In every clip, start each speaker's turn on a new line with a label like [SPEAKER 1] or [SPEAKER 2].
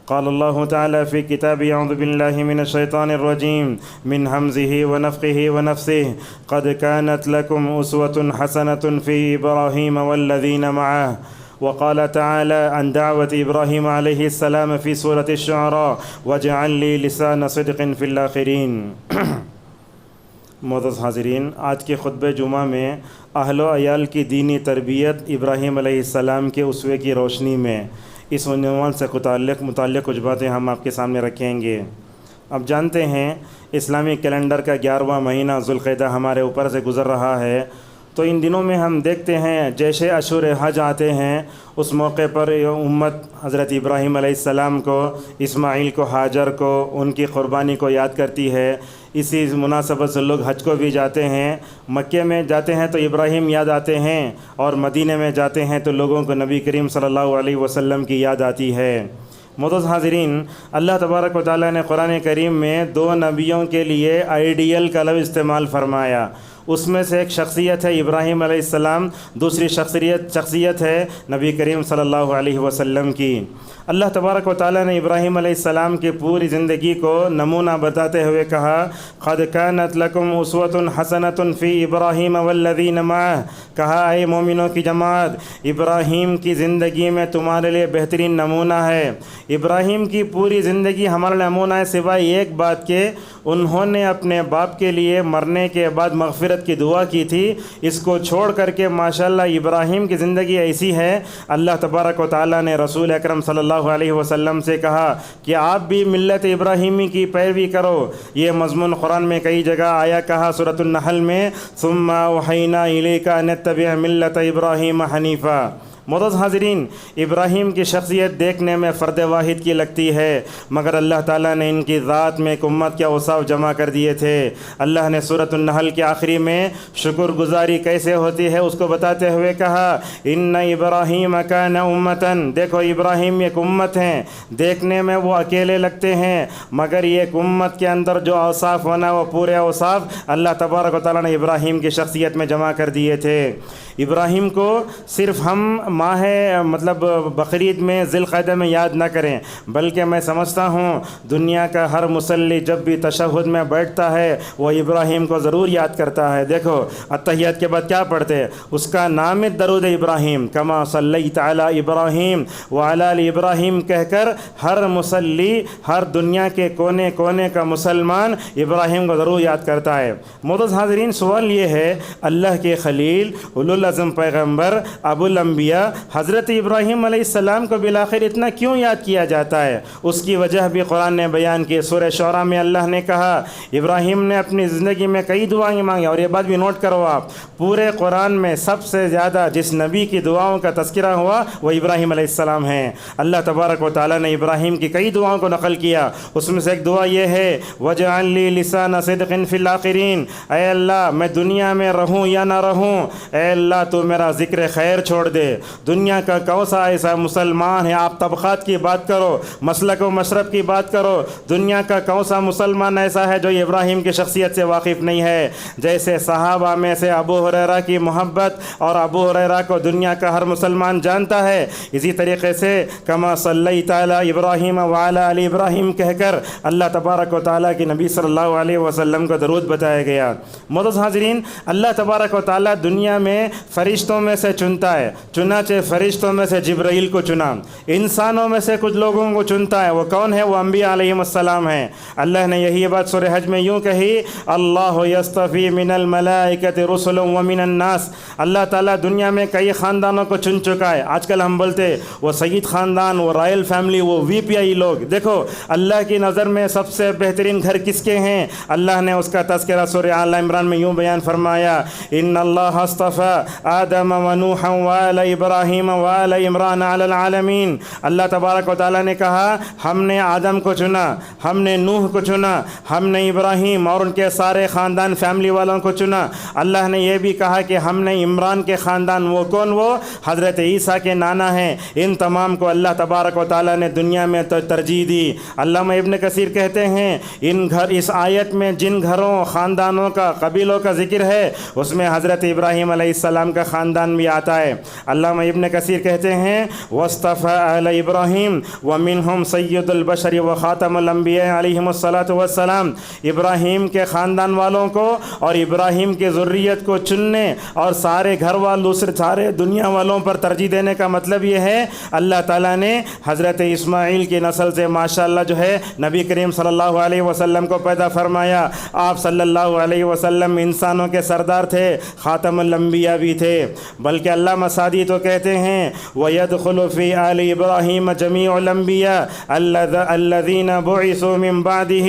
[SPEAKER 1] قال الله تعالى في كتابه أعوذ بالله من الشيطان الرجيم من همزه ونفخه ونفثه قد كانت لكم أسوة حسنة في إبراهيم والذين معه وقال تعالى عن دعوة إبراهيم عليه السلام في سورة الشعراء واجعل لي لسان صدق في الآخرين۔ معزز حاضرین، آج کے خطبہ جمعہ میں اہل و عیال کی دینی تربیت ابراہیم علیہ السلام کے اسوے کی روشنی میں اس عنوان سے متعلق کچھ باتیں ہم آپ کے سامنے رکھیں گے۔ اب جانتے ہیں اسلامی کیلنڈر کا 11واں مہینہ ذوالقعدہ ہمارے اوپر سے گزر رہا ہے، تو ان دنوں میں ہم دیکھتے ہیں جیسے اشہر حج آتے ہیں اس موقع پر امت حضرت ابراہیم علیہ السلام کو، اسماعیل کو، ہاجر کو، ان کی قربانی کو یاد کرتی ہے۔ اسی مناسبت سے لوگ حج کو بھی جاتے ہیں، مکے میں جاتے ہیں تو ابراہیم یاد آتے ہیں، اور مدینہ میں جاتے ہیں تو لوگوں کو نبی کریم صلی اللہ علیہ وسلم کی یاد آتی ہے۔ معزز حاضرین، اللہ تبارک و تعالیٰ نے قرآن کریم میں 2 نبیوں کے لیے آئیڈیل کا لفظ استعمال فرمایا۔ اس میں سے ایک شخصیت ہے ابراہیم علیہ السلام، دوسری شخصیت ہے نبی کریم صلی اللہ علیہ وسلم کی۔ اللہ تبارک و تعالیٰ نے ابراہیم علیہ السلام کی پوری زندگی کو نمونہ بتاتے ہوئے کہا قد كانت لكم اسوة حسنة في ابراہیم والذین معه، کہا اے مومنوں کی جماعت، ابراہیم کی زندگی میں تمہارے لیے بہترین نمونہ ہے۔ ابراہیم کی پوری زندگی ہمارا نمونہ ہے، سوائے ایک بات کے انہوں نے اپنے باپ کے لیے مرنے کے بعد مغفرت کی دعا کی تھی۔ اس کو چھوڑ کر کے ماشاءاللہ ابراہیم کی زندگی ایسی ہے، اللہ تبارک و تعالیٰ نے رسول اکرم صلی اللہ علیہ وسلم سے کہا کہ آپ بھی ملت ابراہیمی کی پیروی کرو۔ یہ مضمون قرآن میں کئی جگہ آیا، کہا سورۃ النحل میں ثم اوحینا الیک ان اتبع ملت ابراہیم حنیفا۔ معزز حاضرین، ابراہیم کی شخصیت دیکھنے میں فرد واحد کی لگتی ہے، مگر اللہ تعالیٰ نے ان کی ذات میں ایک امت کے اوصاف جمع کر دیے تھے۔ اللہ نے سورۃ النحل کے آخری میں شکر گزاری کیسے ہوتی ہے اس کو بتاتے ہوئے کہا ان ابراہیم کان امتن، دیکھو ابراہیم ایک امت ہیں، دیکھنے میں وہ اکیلے لگتے ہیں مگر یہ ایک امت کے اندر جو اوصاف ہونا وہ پورے اوصاف اللہ تبارک و تعالیٰ نے ابراہیم کی شخصیت میں جمع کر دیے تھے۔ ابراہیم کو صرف ہم ماہ بقرعید میں ذی القعدہ میں یاد نہ کریں، بلکہ میں سمجھتا ہوں دنیا کا ہر مصلی جب بھی تشہد میں بیٹھتا ہے وہ ابراہیم کو ضرور یاد کرتا ہے۔ دیکھو اتحیات کے بعد کیا پڑھتے ہیں، اس کا نام درود ابراہیم، کما صلیت علی ابراہیم وعلی آل ابراہیم کہہ کر ہر مصلی، ہر دنیا کے کونے کونے کا مسلمان ابراہیم کو ضرور یاد کرتا ہے۔ معزز حاضرین، سوال یہ ہے اللہ کے خلیل اولوالعزم پیغمبر ابو الانبیاء حضرت ابراہیم علیہ السلام کو بالآخر اتنا کیوں یاد کیا جاتا ہے؟ اس کی وجہ بھی قرآن نے بیان کی۔ سورہ شعراء میں اللہ نے کہا ابراہیم نے اپنی زندگی میں کئی دعائیں مانگی، اور یہ بات بھی نوٹ کرو آپ، پورے قرآن میں سب سے زیادہ جس نبی کی دعاؤں کا تذکرہ ہوا وہ ابراہیم علیہ السلام ہیں۔ اللہ تبارک و تعالیٰ نے ابراہیم کی کئی دعاؤں کو نقل کیا، اس میں سے ایک دعا یہ ہے وَاجْعَلْ لِي لِسَانَ صِدْقٍ فِي الْآخِرِينَ، اے اللہ میں دنیا میں رہوں یا نہ رہوں، اے اللہ تو میرا ذکر خیر چھوڑ دے۔ دنیا کا کون سا ایسا مسلمان ہے، آپ طبقات کی بات کرو، مسلک و مشرب کی بات کرو، دنیا کا کون سا مسلمان ایسا ہے جو ابراہیم کی شخصیت سے واقف نہیں ہے؟ جیسے صحابہ میں سے ابو ہریرہ کی محبت، اور ابو ہریرہ کو دنیا کا ہر مسلمان جانتا ہے، اسی طریقے سے کما صلیت علی ابراہیم وعلی آل ابراہیم کہہ کر اللہ تبارک و تعالیٰ کی نبی صلی اللہ علیہ وسلم کو درود بتایا گیا۔ معزز حاضرین، اللہ تبارک و تعالیٰ دنیا میں فرشتوں میں سے چنتا ہے، چنانچہ فرشتوں میں سے جبرائیل کو چنا، انسانوں میں سے کچھ لوگوں کو چنتا ہے، وہ کون ہے؟ وہ انبیاء علیہم السلام ہیں۔ اللہ نے یہی بات سورہ حج میں یوں کہی اللہ یصطفی من الملائکۃ رسلا ومن الناس، اللہ تعالیٰ دنیا میں کئی خاندانوں کو چن چکا ہے۔ آج کل ہم بولتے وہ سید خاندان، وہ رائل فیملی، وہ وی پی آئی لوگ، دیکھو اللہ کی نظر میں سب سے بہترین گھر کس کے ہیں؟ اللہ نے اس کا تذکرہ سورہ آل عمران میں یوں بیان فرمایا ان اللہ اصطفی آدم ونوحا وآل ابراہیم وآل عمران علی العالمین، اللہ تبارک و تعالیٰ نے کہا ہم نے آدم کو چنا، ہم نے نوح کو چنا، ہم نے ابراہیم اور ان کے سارے خاندان فیملی والوں کو چنا۔ اللہ نے یہ بھی کہا کہ ہم نے عمران کے خاندان، وہ کون؟ وہ حضرت عیسیٰ کے نانا ہیں۔ ان تمام کو اللہ تبارک و تعالیٰ نے دنیا میں ترجیح دی۔ علامہ ابن کثیر کہتے ہیں اس آیت میں جن گھروں، خاندانوں کا، قبیلوں کا ذکر ہے اس میں حضرت ابراہیم علیہ السلام کا خاندان بھی آتا ہے۔ علامہ ابن کثیر کہتے ہیں وَاصْطَفَىٰ آلَ ابراہیم وَمِنْهُمْ سَيِّدُ الْبَشَرِ وَخَاتَمُ الْأَنْبِيَاءِ عَلَيْهِمُ الصَّلَاةُ وَالسَّلَامُ، ابراہیم کے خاندان والوں کو اور ابراہیم کی ذریت کو چننے اور سارے گھر والوں دوسرے سارے دنیا والوں پر ترجیح دینے کا مطلب یہ ہے اللہ تعالیٰ نے حضرت اسماعیل کی نسل سے ماشاءاللہ جو ہے نبی کریم صلی اللہ علیہ وسلم کو پیدا فرمایا۔ آپ صلی اللہ علیہ وسلم انسانوں کے سردار تھے، خاتم الانبیاء بھی تھے، بلکہ علامہ سعدی تو کہتے ہیں وَيَدْخُلُ فِي آلِ إِبْرَاهِيمَ جَمِيعُ الْأَنْبِيَاءِ الَّذِينَ بُعِثُوا مِن بَعْدِهِ،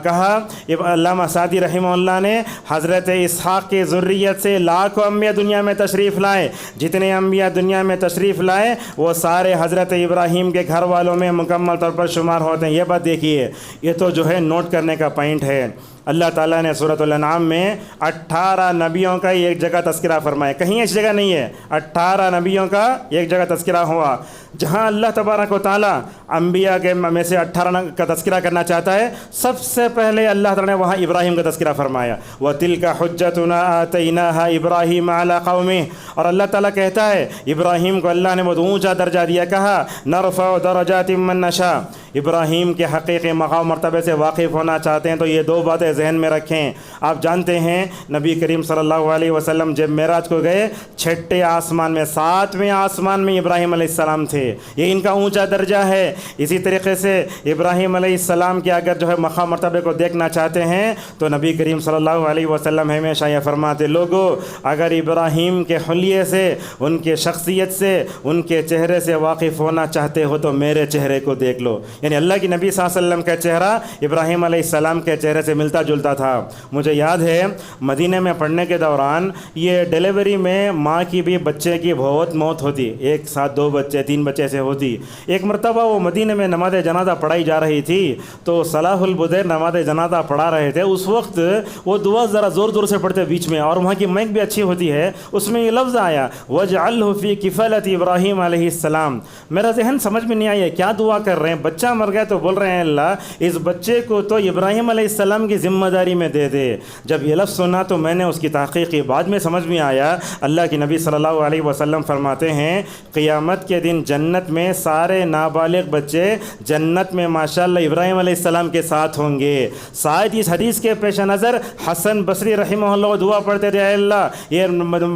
[SPEAKER 1] کہا علامہ سعدی رحمہ اللہ نے حضرت اسحاق کی ذریت سے لاکھوں انبیاء دنیا میں تشریف لائے، جتنے انبیاء دنیا میں تشریف لائے وہ سارے حضرت ابراہیم کے گھر والوں میں مکمل طور پر شمار ہوتے ہیں۔ یہ بات دیکھیے، یہ تو جو ہے نوٹ کرنے کا پوائنٹ ہے۔ اللہ تعالیٰ نے سورۃ الانعام میں 18 نبیوں کا ایک جگہ تذکرہ فرمایا، کہیں اس جگہ نہیں ہے، 18 نبیوں کا ایک جگہ تذکرہ ہوا۔ جہاں اللہ تبارک و تعالیٰ انبیاء کے میں سے 18 کا تذکرہ کرنا چاہتا ہے، سب سے پہلے اللہ تعالیٰ نے وہاں ابراہیم کا تذکرہ فرمایا، وَتِلْكَ حُجَّتُنَا آتَيْنَاهَا إِبْرَاهِيمَ عَلَىٰ قَوْمِهِ، اور اللہ تعالیٰ کہتا ہے ابراہیم کو اللہ نے بہت اونچا درجہ دیا، کہا نَرْفَعُ دَرَجَاتٍ مَّن نَّشَاءُ۔ ابراہیم کے حقیقی مقام مرتبے سے واقف ہونا چاہتے ہیں تو یہ دو باتیں ذہن میں رکھیں۔ آپ جانتے ہیں نبی کریم صلی اللہ علیہ وسلم جب معراج کو گئے، 6ٹھے آسمان میں 7ویں آسمان میں ابراہیم علیہ السلام تھے، یہ ان کا اونچا درجہ ہے۔ اسی طریقے سے ابراہیم علیہ السلام کے اگر جو ہے مقام مرتبے کو دیکھنا چاہتے ہیں تو نبی کریم صلی اللہ علیہ وسلم ہمیشہ یہ فرماتے، لوگو اگر ابراہیم کے حلیے سے، ان کے شخصیت سے، ان کے چہرے سے واقف ہونا چاہتے ہو تو میرے چہرے کو دیکھ لو۔ یعنی اللہ کی نبی صلی اللہ علیہ وسلم کا چہرہ ابراہیم علیہ السلام کے چہرے سے ملتا جلتا تھا۔ مجھے یاد ہے مدینہ میں پڑھنے کے دوران یہ ڈیلیوری میں ماں کی بھی بچے کی بہت موت ہوتی، ایک ساتھ 2 بچے 3 بچے سے ہوتی۔ ایک مرتبہ وہ مدینہ میں نماز جنازہ پڑھائی جا رہی تھی تو صلاح البدیر نماز جنازہ پڑھا رہے تھے، اس وقت وہ دعا ذرا زور زور سے پڑھتے بیچ میں، اور وہاں کی مائک بھی اچھی ہوتی ہے، اس میں یہ لفظ آیا وَاجْعَلْهُ فِي كِفَالَةِ ابراہیم علیہ السلام۔ میرا ذہن سمجھ میں نہیں آیا کیا دعا کر رہے ہیں، بچہ مر گیا تو بول رہے ہیں اللہ اس بچے کو تو ابراہیم علیہ السلام کی ذمہ داری میں دے دے۔ جب یہ لفظ سنا تو میں نے اس کی تحقیق کی، بعد میں سمجھ میں آیا اللہ کی نبی صلی اللہ علیہ وسلم فرماتے ہیں قیامت کے دن جنت میں سارے نابالغ بچے جنت میں ماشاءاللہ ابراہیم علیہ السلام کے ساتھ ہوں گے۔ شاید اس حدیث کے پیش نظر حسن بصری رحمہ اللہ دعا پڑھتے تھے، اے اللہ یہ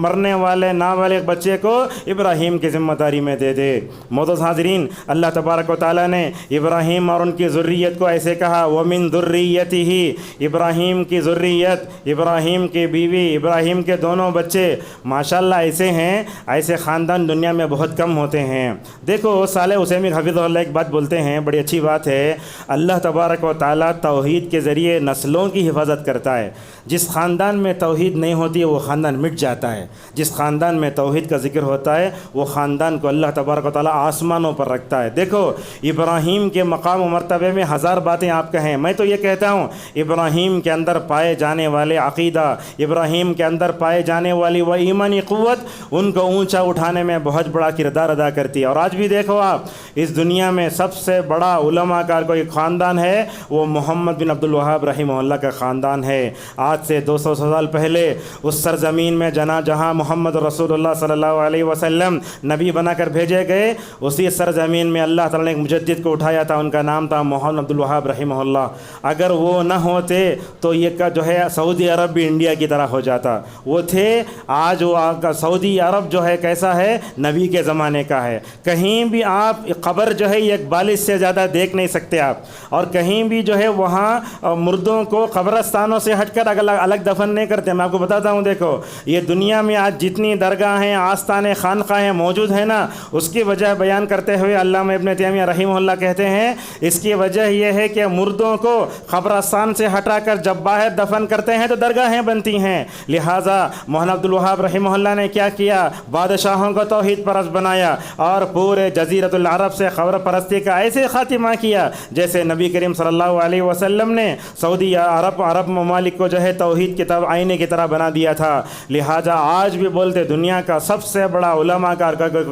[SPEAKER 1] مرنے والے نابالغ بچے کو ابراہیم کی ذمہ داری میں دے دے۔ معزز حاضرین، اللہ تبارک و تعالیٰ نے ابراہیم اور ان کی ذریت کو ایسے کہا وَمِن ذُرِّيَّتِهِ، ابراہیم کی ذریت، ابراہیم کی بیوی، ابراہیم کے دونوں بچے ماشاءاللہ ایسے ہیں، ایسے خاندان دنیا میں بہت کم ہوتے ہیں۔ دیکھو صالح عثیمین حفظہ اللہ ایک بات بولتے ہیں، بڑی اچھی بات ہے، اللہ تبارک و تعالیٰ توحید کے ذریعے نسلوں کی حفاظت کرتا ہے۔ جس خاندان میں توحید نہیں ہوتی ہے وہ خاندان مٹ جاتا ہے، جس خاندان میں توحید کا ذکر ہوتا ہے وہ خاندان کو اللہ تبارک و تعالیٰ آسمانوں پر رکھتا ہے۔ دیکھو ابراہیم کے مقام و مرتبے میں 1000 باتیں آپ کہیں، میں تو یہ کہتا ہوں ابراہیم کے اندر پائے جانے والے عقیدہ، ابراہیم کے اندر پائے جانے والی وہ ایمانی قوت ان کو اونچا اٹھانے میں بہت بڑا کردار ادا کرتی ہے۔ اور آج بھی دیکھو آپ اس دنیا میں سب سے بڑا علماء کا کوئی خاندان ہے وہ محمد بن عبد الوہاب رحمہ اللہ کا خاندان ہے۔ آج سے 200 سال پہلے اس سرزمین میں جہاں محمد رسول اللہ صلی اللہ علیہ وسلم نبی بنا کر بھیجے گئے، اسی سرزمین میں اللہ تعالیٰ نے ایک مجدد کو اٹھایا تھا، ان کا نام تھا محمد عبد الوہاب رحمہ اللہ۔ اگر وہ نہ ہوتے تو یہ کا جو ہے سعودی عرب بھی انڈیا کی طرح ہو جاتا، وہ تھے۔ آج وہ سعودی عرب جو ہے کیسا ہے، نبی کے زمانے کا ہے، کہیں بھی آپ قبر جو ہے ایک بالش سے زیادہ دیکھ نہیں سکتے آپ، اور کہیں بھی جو ہے وہاں مردوں کو قبرستانوں سے ہٹ کر الگ دفن نہیں کرتے۔ میں آپ کو بتاتا ہوں، دیکھو یہ دنیا میں آج جتنی درگاہیں، آستانے، خانقاہیں موجود ہیں نا، اس کی وجہ بیان کرتے ہوئے علامہ ابن تیمیہ رحمہ اللہ کہتے ہیں اس کی وجہ یہ ہے کہ مردوں کو قبرستان سے ہٹا کر جب باہر دفن کرتے ہیں تو درگاہیں بنتی ہیں۔ لہٰذا مولانا عبد الوہاب رحمہ اللہ نے کیا کیا، بادشاہوں کو توحید پرست بنایا اور پورے جزیرۃ العرب سے قبر پرستی کا ایسے خاتمہ کیا جیسے نبی کریم صلی اللہ علیہ وسلم نے سعودی عرب ممالک کو جو ہے توحید کی طرف آئینے کی طرح بنا دیا تھا۔ لہٰذا آج بھی بولتے دنیا کا سب سے بڑا علماء کا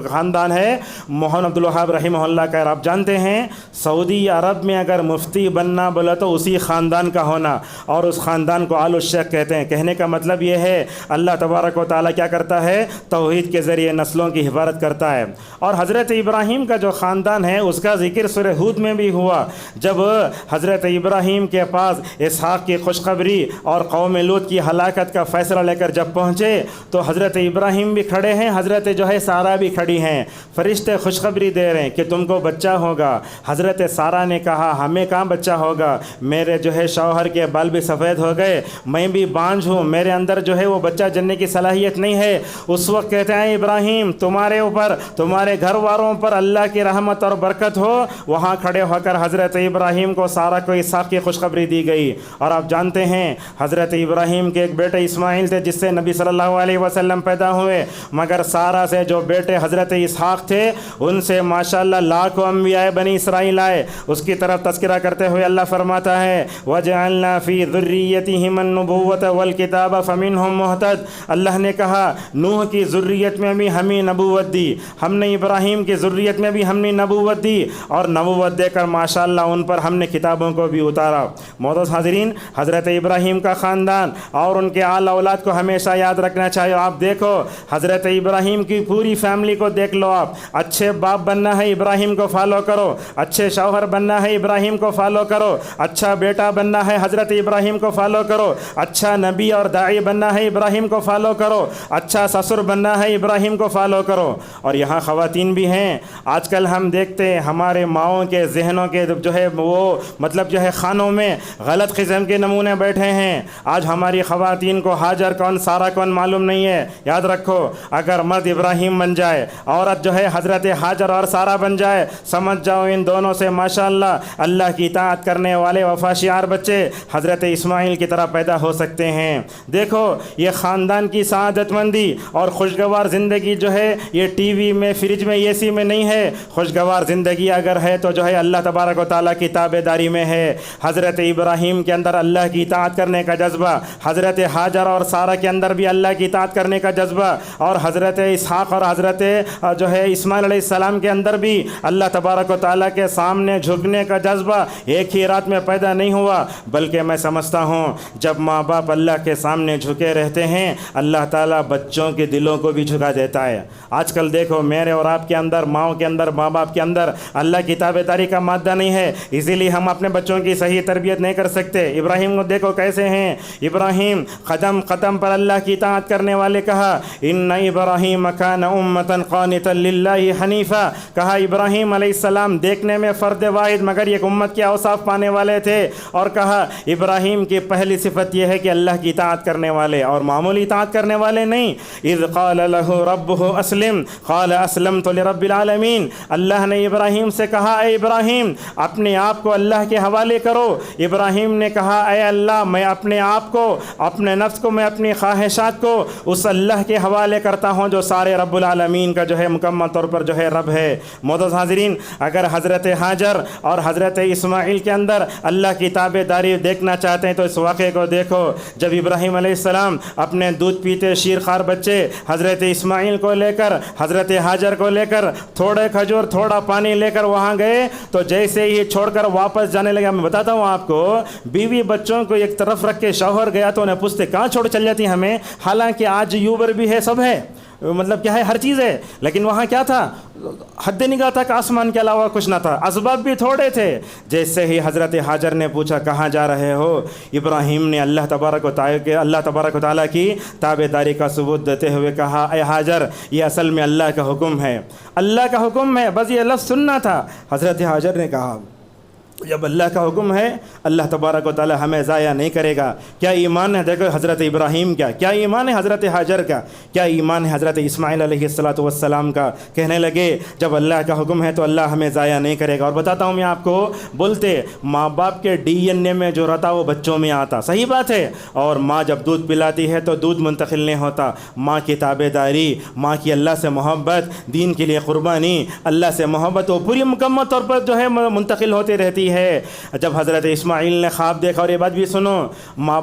[SPEAKER 1] خاندان ہے محمد عبد الوہاب رحمہ اللہ کا۔ آپ جانتے ہیں سعودی عرب میں اگر مفتی بننا بولا تو اسی خاندان کا ہونا، اور اس خاندان کو آل الشیخ کہتے ہیں۔ کہنے کا مطلب یہ ہے اللہ تبارک و تعالیٰ کیا کرتا ہے؟ توحید کے ذریعے نسلوں کی حفاظت کرتا ہے۔ اور حضرت ابراہیم کا جو خاندان ہے اس کا ذکر سورہ ہود میں بھی ہوا، جب حضرت ابراہیم کے پاس اسحاق کی خوشخبری اور قوم لوط کی ہلاکت کا فیصلہ لے کر جب پہنچے تو حضرت ابراہیم بھی کھڑے ہیں، حضرت سارہ بھی کھڑی ہیں، فرشتے خوشخبری دے رہے ہیں کہ تم کو بچہ ہوگا۔ حضرت سارہ نے کہا ہمیں کہاں بچہ ہوگا، میرے شوہر کے بال بھی سفید ہو گئے، میں بھی بانجھ ہوں، میرے اندر وہ بچہ جننے کی صلاحیت نہیں ہے۔ اس وقت کہتے ہیں ابراہیم تمہارے اوپر، تمہارے گھر والوں پر اللہ کی رحمت اور برکت ہو۔ وہاں کھڑے ہو کر حضرت ابراہیم کو سارہ کو اسحاق کی خوشخبری دی گئی۔ اور آپ جانتے ہیں حضرت ابراہیم کے ایک بیٹے اسماعیل تھے جس سے نبی صلی اللہ علیہ وسلم پیدا ہوئے، مگر سارہ سے جو بیٹے حضرت اسحاق تھے ان سے ماشاءاللہ لاکھوں انبیاء بنی اسرائیل آئے۔ اس کی طرف تذکرہ کرتے ہوئے اللہ فرماتا ہے وَجَعَلْنَا فِي ذُرِّيَّتِهِمُ النُّبُوَّةَ وَالْكِتَابَ فَمِنْهُمْ مُهْتَدٍ۔ اللہ نے کہا نوح کی ذریت میں بھی ہمیں نبوت دی، ہم نے ابراہیم کی ذریت میں بھی ہم نے نبوت دی، اور نبوت دے کر ماشاءاللہ ان پر ہم نے کتابوں کو بھی اتارا۔ معزز حاضرین، حضرت ابراہیم کا خاندان اور ان کے آل اولاد کو ہمیشہ یاد رکھنا چاہیے۔ آپ دیکھو حضرت ابراہیم کی پوری فیملی کو دیکھ لو، آپ اچھے باپ بننا ہے ابراہیم کو فالو کرو، اچھے شوہر بننا ہے ابراہیم کو فالو کرو، اچھا بیٹا بننا ہے حضرت ابراہیم کو فالو کرو، اچھا نبی اور داعی بننا ہے ابراہیم کو فالو کرو، اچھا سسر بننا ہے ابراہیم کو فالو کرو۔ اور یہاں خواتین بھی ہیں، آج کل ہم دیکھتے ہیں ہمارے ماؤں کے ذہنوں کے وہ مطلب خانوں میں غلط قسم کے نمونے بیٹھے ہیں۔ آج ہماری خواتین کو ہاجر کون سارہ کون معلوم نہیں ہے۔ یاد رکھو اگر مرد ابراہیم بن جائے، عورت حضرت ہاجر اور سارہ بن جائے، سمجھ جاؤ ان دونوں سے ماشاءاللہ اللہ کی اطاعت کرنے والے وفاشیار بچے حضرت اسماعیل کی طرح پیدا ہو سکتے ہیں۔ دیکھو یہ خاندان کی سعادت مندی اور خوشگوار زندگی یہ ٹی وی میں، فریج میں، اے سی میں نہیں ہے۔ خوشگوار زندگی اگر ہے تو اللہ تبارک و تعالیٰ کی تابع داری میں ہے۔ حضرت ابراہیم کے اندر اللہ کی اطاعت کرنے کا جذبہ، حضرت ہاجر اور سارہ کے اندر بھی اللہ کی اطاعت کرنے کا جذبہ، اور حضرت اسحاق اور حضرت اسماعیل علیہ السلام کے اندر بھی اللہ تبارک و تعالیٰ کے سامنے جھکنے کا جذبہ ایک ہی رات میں پیدا نہیں ہوا، بلکہ میں سمجھتا ہوں جب ماں باپ اللہ کے سامنے جھکے رہتے ہیں اللہ تعالیٰ بچوں کے دلوں کو بھی جھکا دیتا ہے۔ آج کل دیکھو میرے اور آپ کے اندر، ماؤں کے اندر، ماں باپ کے اندر اللہ کی تابع داری کا مادہ نہیں ہے، اسی لیے ہم اپنے بچوں کی صحیح تربیت نہیں کر سکتے۔ ابراہیم کو دیکھو کیسے ہیں، ابراہیم قدم قدم پر اللہ کی اطاعت کرنے والے، کہا ان ابراہیم کان امۃ قانتا للہ حنیفا، کہا ابراہیم علیہ السلام دیکھنے میں فرد واحد مگر ایک امت کے اوصاف پانے والے تھے، اور کہا ابراہیم کی پہلی صفت یہ ہے کہ اللہ کی اطاعت کرنے والے، اور معمولی اطاعت کرنے والے نہیں۔ اذ قال له ربه اسلم قال اسلمت لرب العالمین، اللہ نے ابراہیم سے کہا اے ابراہیم اپنے آپ کو اللہ کے حوالے کرو۔ ابراہیم نے کہا اے اللہ میں اپنے آپ کو، اپنے نفس کو، میں اپنی خواہشات کو اس اللہ کے حوالے کرتا ہوں جو سارے رب العالمین کا مکمل طور پر رب ہے۔ معزز حاضرین، اگر حضرت ہاجر اور حضرت اسماعیل کے اندر اللہ کی تابع داری دیکھنا چاہتے ہیں تو اس واقعے کو دیکھو، جب ابراہیم علیہ السلام اپنے دودھ پیتے شیرخوار بچے حضرت اسماعیل کو لے کر، حضرت ہاجر کو لے کر، تھوڑے کھجور تھوڑا پانی لے کر وہاں گئے تو جیسے ہی چھوڑ کر واپس جانے لگا، میں بتاتا ہوں آپ کو، بیوی بچوں کو ایک طرف رکھ کے شوہر گیا تو انہیں پوچھتے کہاں چھوڑ چل جاتی ہمیں، حالانکہ آج یوبر بھی ہے، سب ہے، مطلب کیا ہے، ہر چیز ہے، لیکن وہاں کیا تھا، حد نگاہ تک آسمان کے علاوہ کچھ نہ تھا، اسباب بھی تھوڑے تھے۔ جیسے ہی حضرت ہاجر نے پوچھا کہاں جا رہے ہو، ابراہیم نے اللہ تبارک و تعالیٰ کی تابع داری کا ثبوت دیتے ہوئے کہا اے ہاجر یہ اصل میں اللہ کا حکم ہے، اللہ کا حکم ہے، بس یہ لفظ سننا تھا۔ حضرت ہاجر نے کہا جب اللہ کا حکم ہے اللہ تبارک و تعالی ہمیں ضائع نہیں کرے گا۔ کیا ایمان ہے، دیکھو حضرت ابراہیم کا، کیا ایمان ہے حضرت ہاجر کا، کیا ایمان ہے حضرت اسماعیل علیہ السلام کا۔ کہنے لگے جب اللہ کا حکم ہے تو اللہ ہمیں ضائع نہیں کرے گا۔ اور بتاتا ہوں میں آپ کو، بولتے ماں باپ کے ڈی این اے میں جو رہتا وہ بچوں میں آتا، صحیح بات ہے، اور ماں جب دودھ پلاتی ہے تو دودھ منتقل نہیں ہوتا۔ ماں کی تابع داری، ماں کی اللہ سے محبت، دین کے لیے قربانی، اللہ سے محبت وہ پوری مکمل طور پر منتقل ہوتی رہتی زندگی ہے جب حضرت اسماعیل نے خواب دیکھا. اور یہ بات بھی سنو،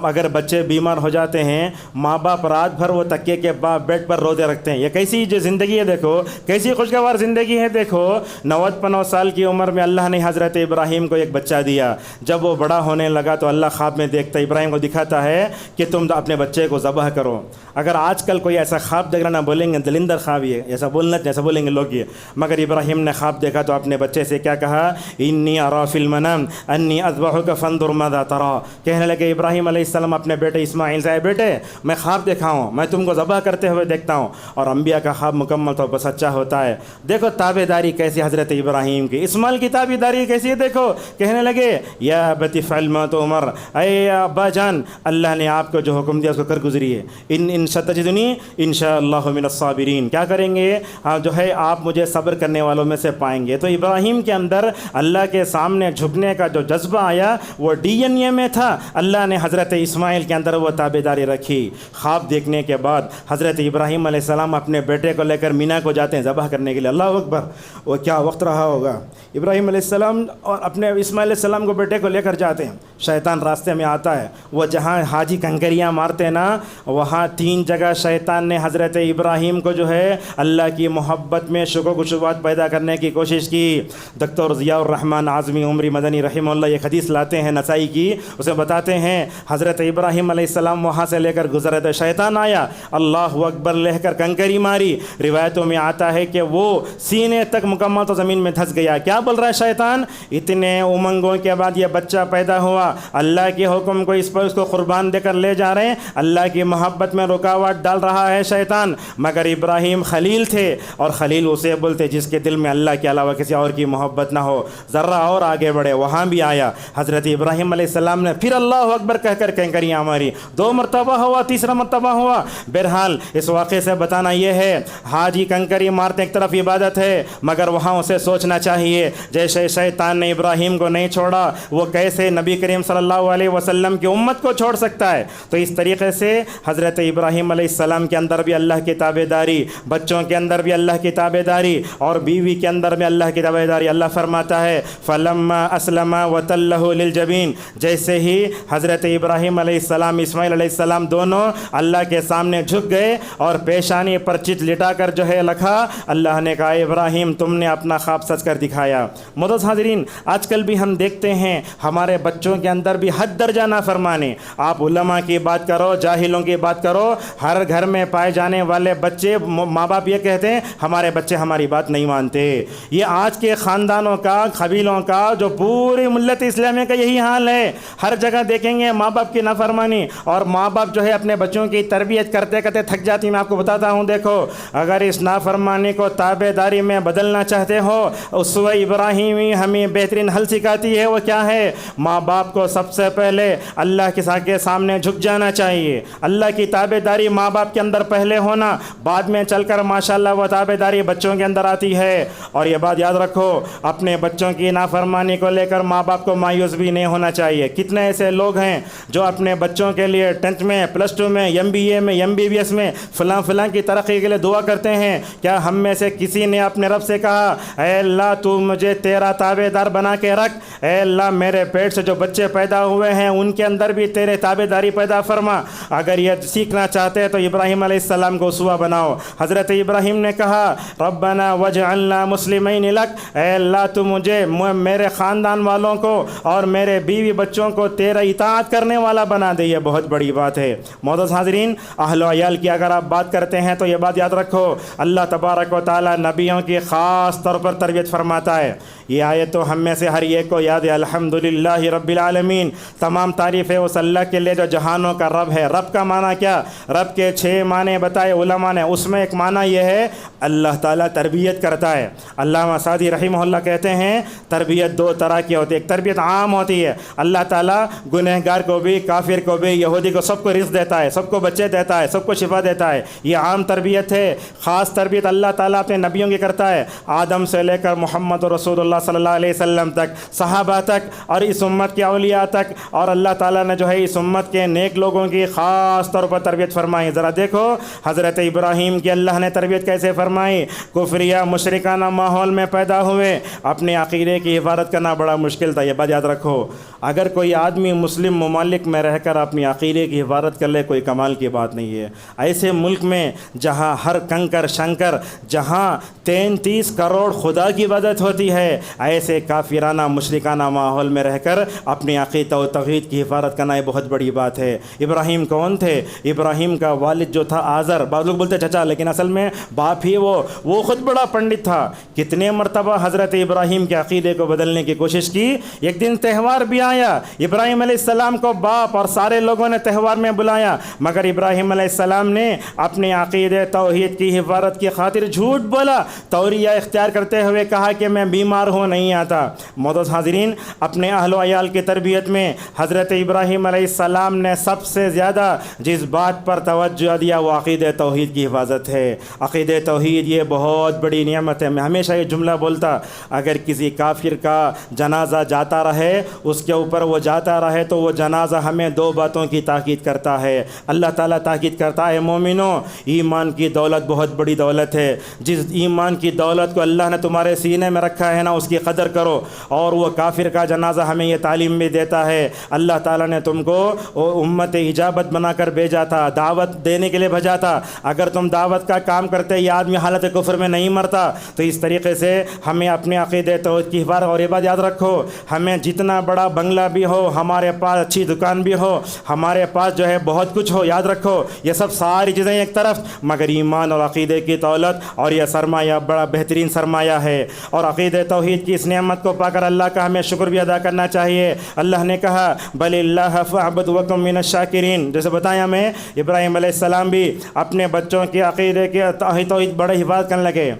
[SPEAKER 1] اگر بچے بیمار ہو جاتے ہیں ماں باپ رات بھر وہ تکیے کے بیڈ پر روتے رکھتے ہیں. یہ کیسی جو زندگی ہے دیکھو، کیسی خوشگوار زندگی ہے. دیکھو 90 سال کی عمر میں اللہ نے حضرت ابراہیم کو ایک بچہ دیا. جب وہ بڑا ہونے لگا تو اللہ خواب میں دیکھتا ابراہیم کو دکھاتا ہے کہ تم اپنے بچے کو ذبح کرو. اگر آج کل کوئی ایسا خواب دیکھ رہا نہ بولیں گے دلندر خواب یہ ایسا بولنا جیسا بولیں گے لوگ یہ، مگر ابراہیم نے خواب دیکھا تو اپنے بچے سے کیا کہا، انی ارا فی المنام انی اذبحک فانظر ماذا تری. کہنے لگے ابراہیم علیہ السلام اپنے بیٹے اسماعیل سے، بیٹے میں خواب دیکھا ہوں، میں تم کو ذبح کرتے ہوئے دیکھتا ہوں. اور انبیاء کا خواب مکمل طور پر سچا ہوتا ہے. دیکھو تابع داری کیسی حضرت ابراہیم کی، اسماعیل کی تابع داری کیسی ہے. دیکھو کہنے لگے یا ابت افعل ما تؤمر، اے ابا جان اللہ نے آپ کو جو حکم دیا اس کو کر گزریے. ان ستجدنی ان شاء اللہ من الصابرین. کیا کریں گے، جو ہے آپ مجھے صبر کرنے والوں میں سے پائیں گے. تو ابراہیم کے اندر اللہ کے سامنے جھکنے کا جو جذبہ آیا وہ ڈی این اے میں تھا. اللہ نے حضرت اسماعیل کے اندر وہ تابع داری رکھی. خواب دیکھنے کے بعد حضرت ابراہیم علیہ السلام اپنے بیٹے کو لے کر مینا کو جاتے ہیں ذبح کرنے کے لیے. اللہ اکبر، وہ کیا وقت رہا ہوگا. ابراہیم علیہ السلام اور اپنے اسماعیل علیہ السلام کو بیٹے کو لے کر جاتے ہیں. شیطان راستے میں آتا ہے. وہ جہاں حاجی کنکریاں مارتے نا وہاں 3 جگہ شیطان نے حضرت ابراہیم کو جو ہے اللہ کی محبت میں شکوک و شبہات پیدا کرنے کی کوشش کی. ڈاکٹر ضیاء الرحمن اعظمی عمری مدنی رحمہ اللہ یہ حدیث لاتے ہیں نسائی کی، اسے بتاتے ہیں حضرت ابراہیم علیہ السلام وہاں سے لے کر گزرے تو شیطان آیا، اللہ اکبر لے کر کنکری ماری. روایتوں میں آتا ہے کہ وہ سینے تک مکمل تو زمین میں دھس گیا. کیا بول رہا ہے شیطان، اتنے امنگوں کے بعد یہ بچہ پیدا ہوا، اللہ کے حکم کو اس پر اس کو قربان دے کر لے جا رہے ہیں، اللہ کی محبت میں رکاوٹ ڈال رہا ہے شیطان. مگر ابراہیم خلیل تھے اور خلیل اسے بولتے جس کے دل میں اللہ کے علاوہ کسی اور کی محبت نہ ہو. ذرہ اور آگے بڑھے وہاں بھی آیا حضرت ابراہیم علیہ السلام نے پھر اللہ اکبر کہہ کر کنکریاں ماری. 2 مرتبہ ہوا، تیسرا مرتبہ ہوا. بہرحال اس واقعے سے بتانا یہ ہے حاجی کنکری مارتے ایک طرف عبادت ہے، مگر وہاں اسے سوچنا چاہیے جیسے شیطان نے ابراہیم کو نہیں چھوڑا وہ کیسے نبی کریم صلی اللہ علیہ وسلم کی امت کو چھوڑ سکتا ہے. تو اس طریقے سے حضرت ابراہیم علیہ السلام کے اندر بھی اللہ کی تابع داری، بچوں کے اندر بھی اللہ کی تابع داری اور بیوی کے اندر بھی اللہ کی تابع داری. اللہ فرماتا ہے فلما اسلم وتلہ للجبین، جیسے ہی حضرت ابراہیم علیہ السلام اسماعیل علیہ السلام دونوں اللہ کے سامنے جھک گئے اور پیشانی پر چت لٹا کر جو ہے لکھا، اللہ نے کہا ابراہیم تم نے اپنا خواب سچ کر دکھایا. معزز حاضرین آج کل بھی ہم دیکھتے ہیں ہمارے بچوں کے اندر بھی حد درجہ نافرمانی. آپ علماء کی بات کرو، جاہلوں کی بات کرو، ہر گھر میں پائے جانے والے بچے ماں باپ یہ کہتے ہیں ہمارے بچے ہماری بات نہیں مانتے. یہ آج کے خاندانوں کا، قبیلوں کا، جو پوری ملت اسلامیہ کا یہی حال ہے. ہر جگہ دیکھیں گے ماں باپ کی نافرمانی، اور ماں باپ جو ہے اپنے بچوں کی تربیت کرتے کرتے تھک جاتی. میں آپ کو بتاتا ہوں دیکھو اگر اس نافرمانی کو تابع داری میں بدلنا چاہتے ہو، اسوہ ابراہیمی ہمیں بہترین حل سکھاتی ہے. وہ کیا ہے، ماں باپ کو سب سے پہلے اللہ کے سامنے جھک جانا چاہیے. اللہ کی تابع داری ماں باپ کے اندر پہلے ہونا، بعد میں چل کر ماشاءاللہ وہ تابع داری بچوں کے اندر آتی ہے. اور یہ بات یاد رکھو اپنے بچوں کی نافرمانی کو لے کر ماں باپ کو مایوس بھی نہیں ہونا چاہیے. کتنے ایسے لوگ ہیں جو اپنے بچوں کے لیے 10th میں، +2 میں، MBA میں، MBBS میں فلاں کی ترقی کے لیے دعا کرتے ہیں. کیا ہم میں سے کسی نے اپنے رب سے کہا اے اللہ تو مجھے تیرا تابع دار بنا کے رکھ، اے اللہ میرے پیٹ سے جو بچے پیدا ہوئے ہیں ان کے اندر بھی تیرے تابع داری پیدا فرما. اگر یہ سیکھنا چاہتے ہیں تو ابراہیم علیہ السلام کو اسوہ بناؤ. حضرت ابراہیم نے کہا ربنا وجعلنا مسلمین لک، اے اللہ تو مجھے، میرے خاندان والوں کو اور میرے بیوی بچوں کو تیرا اطاعت کرنے والا بنا دے. یہ بہت بڑی بات ہے. معزز حاضرین اہل و عیال کی اگر آپ بات کرتے ہیں تو یہ بات یاد رکھو اللہ تبارک و تعالی نبیوں کی خاص طور پر تربیت فرماتا ہے. یہ آیت تو ہم میں سے ہر ایک کو یاد ہے، الحمدللہ رب العالمین، تمام تعریفیں اس اللہ کے لیے جو جہانوں کا رب ہے. رب کا معنی کیا، رب کے 6 معنی بتائے علماء نے. اس میں ایک معنی یہ ہے اللہ تعالیٰ تربیت کرتا ہے. علامہ سعدی رحمہ اللہ کہتے ہیں تربیت 2 طرح کی ہوتی ہے. ایک تربیت عام ہوتی ہے، اللہ تعالیٰ گنہگار کو بھی، کافر کو بھی، یہودی کو، سب کو رزق دیتا ہے، سب کو بچے دیتا ہے، سب کو شفا دیتا ہے. یہ عام تربیت ہے. خاص تربیت اللہ تعالیٰ اپنے نبیوں کی کرتا ہے، آدم سے لے کر محمد رسول اللہ صلی اللہ علیہ وسلم تک، صحابہ تک اور اس امت کے اولیاء تک. اور اللہ تعالیٰ نے جو ہے اس امت کے نیک لوگوں کی خاص طور پر تربیت فرمائی. ذرا دیکھو حضرت ابراہیم کی اللہ نے تربیت کیسے فرمائی. کفریہ مشرکانہ ماحول میں پیدا ہوئے، اپنے عقیدے کی حفاظت کرنا بڑا مشکل تھا. یہ بات یاد رکھو, اگر کوئی آدمی مسلم ممالک میں رہ کر اپنی عقیدے کی حفاظت کر لے کوئی کمال کی بات نہیں ہے. ایسے ملک میں جہاں ہر کنکر شنکر, جہاں 33 کروڑ خدا کی عبادت ہوتی ہے, ایسے کافرانہ مشرکانہ ماحول میں رہ کر اپنی عقیدہ و توحید کی حفاظت کرنا یہ بہت بڑی بات ہے. ابراہیم کون تھے؟ ابراہیم کا والد جو تھا آزر, بعض لوگ بولتے چچا, لیکن اصل میں باپ ہی وہ خود بڑا پنڈت تھا. کتنے مرتبہ حضرت ابراہیم کے عقیدے کو بدلنے کی کوشش کی. ایک دن تہوار بھی آیا, ابراہیم علیہ السلام کو باپ اور سارے لوگوں نے تہوار میں بلایا, مگر ابراہیم علیہ السلام نے اپنے عقیدے توحید کی حفاظت کی خاطر جھوٹ بولا, توریہ اختیار کرتے ہوئے کہا کہ میں بیمار ہوں, نہیں آتا. معزز حاضرین, اپنے اہل و عیال کی تربیت میں حضرت ابراہیم علیہ السلام نے سب سے زیادہ جس بات پر توجہ دیا وہ عقیدہ توحید کی حفاظت ہے. عقیدہ توحید یہ بہت بڑی نعمت ہے. میں ہمیشہ یہ جملہ بولتا, اگر کسی کافر کا جنازہ جاتا رہے, اس کے اوپر وہ جاتا رہے, تو وہ جنازہ ہمیں 2 باتوں کی تاکید کرتا ہے. اللہ تعالیٰ تاکید کرتا ہے, مومنوں, ایمان کی دولت بہت بڑی دولت ہے. جس ایمان کی دولت کو اللہ نے تمہارے سینے میں رکھا ہے نا, اس کی قدر کرو. اور وہ کافر کا جنازہ ہمیں یہ تعلیم بھی دیتا ہے, اللہ تعالیٰ نے تم کو امت اجابت بنا کر بھیجا تھا, دعوت دینے کے لیے بھیجا تھا. اگر تم دعوت کا کام کرتے یہ آدمی حالت کفر میں نہیں مرتا. تو اس طریقے سے ہمیں اپنے عقیدے توحید کی حفاظت. اور یہ بات یاد رکھو, ہمیں جتنا بڑا بنگلہ بھی ہو, ہمارے پاس اچھی دکان بھی ہو, ہمارے پاس جو ہے بہت کچھ ہو, یاد رکھو یہ سب ساری چیزیں ایک طرف, مگر ایمان اور عقیدے کی دولت اور یہ سرمایہ بڑا بہترین سرمایہ ہے. اور عقیدہ توحید کی اس نعمت کو پا کر اللہ کا ہمیں شکر بھی ادا کرنا چاہیے. اللہ نے کہا بل اللہ فاعبد وکن من الشاکرین. جیسے بتایا میں, ابراہیم علیہ السلام بھی اپنے بچوں کے عقیدے کے توحید بڑے حفاظت کرنے لگے.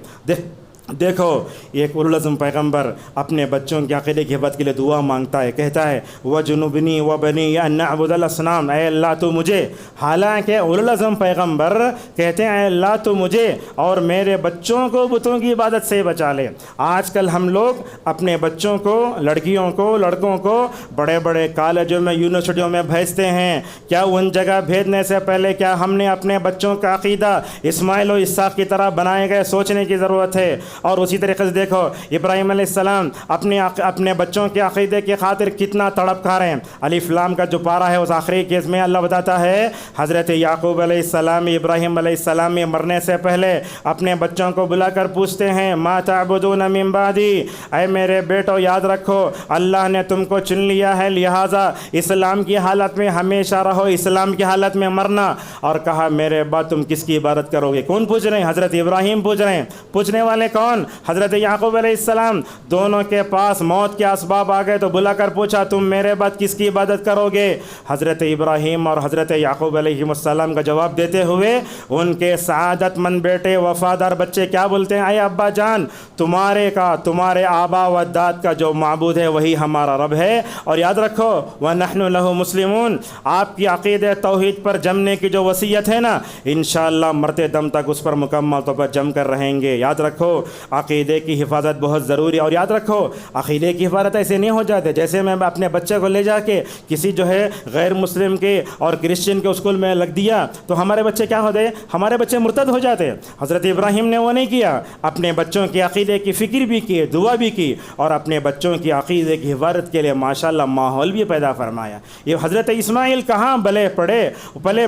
[SPEAKER 1] دیکھو, ایک اولوالعزم پیغمبر اپنے بچوں کے عقیدے کی حفاظت کے لیے دعا مانگتا ہے, کہتا ہے وَجُنُبْنِي وَبَنِيَّ أَن نَعْبُدَ الْأَصْنَامَ, اے اللہ تو مجھے, حالانکہ اولوالعزم پیغمبر کہتے ہیں اے اللہ تو مجھے اور میرے بچوں کو بتوں کی عبادت سے بچا لے. آج کل ہم لوگ اپنے بچوں کو, لڑکیوں کو, لڑکوں کو بڑے بڑے کالجوں میں, یونیورسٹیوں میں بھیجتے ہیں. کیا ان جگہ بھیجنے سے پہلے کیا ہم نے اپنے بچوں کا عقیدہ اسماعیل و اسحاق کی طرح بنائے گئے, سوچنے کی ضرورت ہے. اور اسی طریقے سے دیکھو, ابراہیم علیہ السلام اپنے بچوں کے عقیدے کی خاطر کتنا تڑپ کھا رہے ہیں. الف لام کا جو پارہ ہے اس آخری کیس میں اللہ بتاتا ہے, حضرت یعقوب علیہ السلام ابراہیم علیہ السلام مرنے سے پہلے اپنے بچوں کو بلا کر پوچھتے ہیں ما تعبدون من بعدی, اے میرے بیٹو یاد رکھو اللہ نے تم کو چن لیا ہے, لہٰذا اسلام کی حالت میں ہمیشہ رہو, اسلام کی حالت میں مرنا. اور کہا میرے بعد تم کس کی عبادت کرو گے؟ کون پوچھ رہے ہیں؟ حضرت ابراہیم پوچھ رہے ہیں. پوچھنے والے کون؟ حضرت یعقوب علیہ السلام. دونوں کے پاس موت کے اسباب آ گئے تو بلا کر پوچھا تم میرے بعد کس کی عبادت کرو گے؟ حضرت ابراہیم اور حضرت یعقوب علیہ السلام کا جواب دیتے ہوئے ان کے سعادت مند بیٹے, وفادار بچے کیا بولتے ہیں؟ اے ابا جان, تمہارے آبا و اجداد کا جو معبود ہے وہی ہمارا رب ہے. اور یاد رکھو وَنَحْنُ لَهُ مُسْلِمُونَ, آپ کی عقیدہ توحید پر جمنے کی جو وصیت ہے نا, انشاءاللہ مرتے دم تک اس پر مکمل طور پر جم کر رہیں گے. یاد رکھو عقیدے کی حفاظت بہت ضروری ہے. اور یاد رکھو عقیدے کی حفاظت ایسے نہیں ہو جاتے جیسے میں اپنے بچے کو لے جا کے کسی جو ہے غیر مسلم کے اور کرسچن کے اسکول میں لگ دیا تو ہمارے بچے کیا ہوتے ہیں؟ ہمارے بچے مرتد ہو جاتے. حضرت ابراہیم نے وہ نہیں کیا, اپنے بچوں کے عقیدے کی فکر بھی کی, دعا بھی کی, اور اپنے بچوں کی عقیدے کی حفاظت کے لیے ماشاءاللہ ماحول بھی پیدا فرمایا. یہ حضرت اسماعیل کہاں پلے